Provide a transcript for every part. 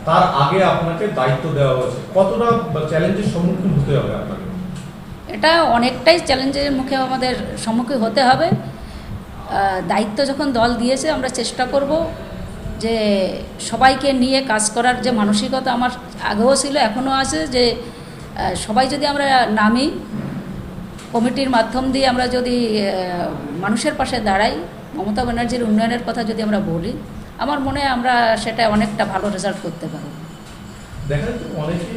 তার আগে আপনাকে দায়িত্ব দেওয়া হয়েছে, কতটা চ্যালেঞ্জের সম্মুখীন হতে হবে আপনাকে? এটা অনেকটাই চ্যালেঞ্জের মুখে আমাদের সম্মুখীন হতে হবে। দায়িত্ব যখন দল দিয়েছে আমরা চেষ্টা করব যে সবাইকে নিয়ে কাজ করার যে মানসিকতা আমার আগেও ছিল এখনও আছে, যে সবাই যদি আমরা নামি কমিটির মাধ্যম দিয়ে আমরা যদি মানুষের পাশে দাঁড়াই, মমতা ব্যানার্জির উন্নয়নের কথা যদি আমরা বলি, আমার মনে হয় আমরা সেটা অনেকটা ভালো রেজাল্ট করতে পারব। দেখা যাচ্ছে অনেকে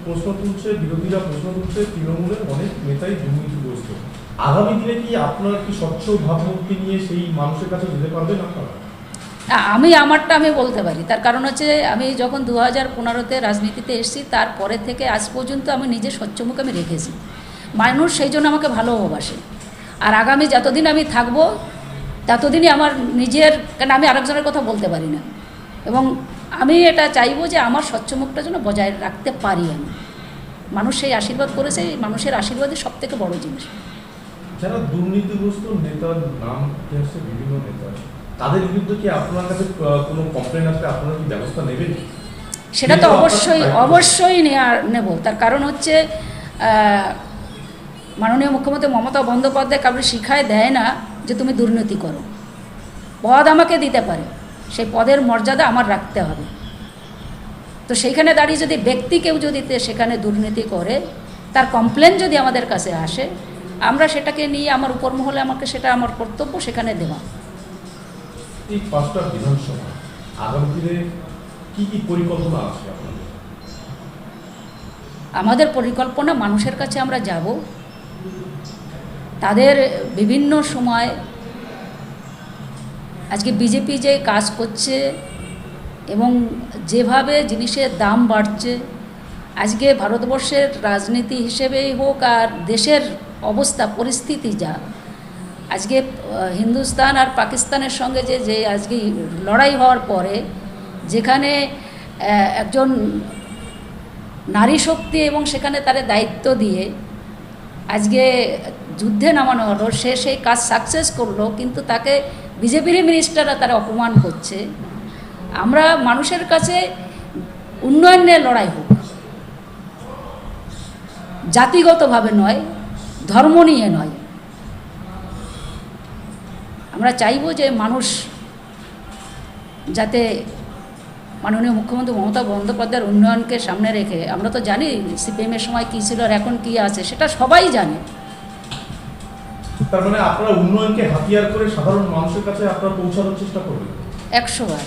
প্রশ্ন তুলছে, বিরোধীরা প্রশ্ন তুলছে, তৃণমূলের অনেক নেতাই দুর্নীতিগ্রস্ত। আগামী দিনে কি আপনার কি স্বচ্ছ ভাবমূর্তি নিয়ে সেই মানুষের কাছে যেতে পারবেন আপনারা? আমি বলতে পারি, তার কারণ হচ্ছে আমি যখন 2015-তে রাজনীতিতে এসেছি তারপরে থেকে আজ পর্যন্ত আমি নিজে স্বচ্ছমুখ আমি রেখেছি। মানুষ সেই জন্য আমাকে ভালোবাসে। আর আগামী যতদিন আমি থাকব ততদিনই আমার নিজের, কেন আমি আরেকজনের কথা বলতে পারি না, এবং আমি এটা চাইবো যে আমার স্বচ্ছমুখটা যেন বজায় রাখতে পারি। আমি মানুষ সেই আশীর্বাদ করেছে, এই মানুষের আশীর্বাদই সব থেকে বড় জিনিস। যারা দুর্নীতিগ্রস্ত নেতার নাম উঠে আসছে, বিভিন্ন নেতা, তাদের বিরুদ্ধে কি আপনার কাছে কোনো কমপ্লেন আসলে আপনারা কি ব্যবস্থা নেবেন? সেটা তো অবশ্যই নেব। তার কারণ হচ্ছে মাননীয় মুখ্যমন্ত্রী মমতা বন্দ্যোপাধ্যায় কাউকে শিখায় দেয় না যে তুমি দুর্নীতি করো। পদ আমাকে দিতে পারে, সেই পদের মর্যাদা আমার রাখতে হবে। তো সেইখানে দাঁড়িয়ে যদি ব্যক্তি কেউ যদি সেখানে দুর্নীতি করে, তার কমপ্লেন যদি আমাদের কাছে আসে, আমরা সেটাকে নিয়ে আমার উপর মহলে আমাকে সেটা আমার কর্তব্য সেখানে দেওয়া। এই 5টা বিধানসভা আগামী দিনে কি কি পরিকল্পনা আছে আপনাদের? আমাদের পরিকল্পনা, মানুষের কাছে আমরা যাব, তাদের বিভিন্ন সময় আজকে বিজেপি যে কাজ করছে এবং যেভাবে জিনিসের দাম বাড়ছে, আজকে ভারতবর্ষের রাজনীতি হিসেবেই হোক আর দেশের অবস্থা পরিস্থিতি যা, আজকে হিন্দুস্তান আর পাকিস্তানের সঙ্গে যে আজকে লড়াই হওয়ার পরে যেখানে একজন নারী শক্তি এবং সেখানে তার দায়িত্ব দিয়ে আজকে যুদ্ধে নামানো হলো, সে সেই কাজ সাকসেস করলো, কিন্তু তাকে বিজেপির মিনিস্টাররা তারা অপমান করছে। আমরা মানুষের কাছে উন্নয়ন নিয়ে লড়াই হোক, জাতিগতভাবে নয়, ধর্ম নিয়ে নয়। আমরা চাইব যে মানুষ যাতে মাননীয় মুখ্যমন্ত্রী মমতা বন্দ্যোপাধ্যায়ের উন্নয়নকে সামনে রেখে, আমরা তো জানি সিপিএমের সময় কী ছিল আর এখন কী আছে, সেটা সবাই জানে। তার মানে আপনারা উন্নয়নকে হাতিয়ার করে সাধারণ মানুষের কাছে আপনারা পৌঁছানোর চেষ্টা করবেন? 100 বার।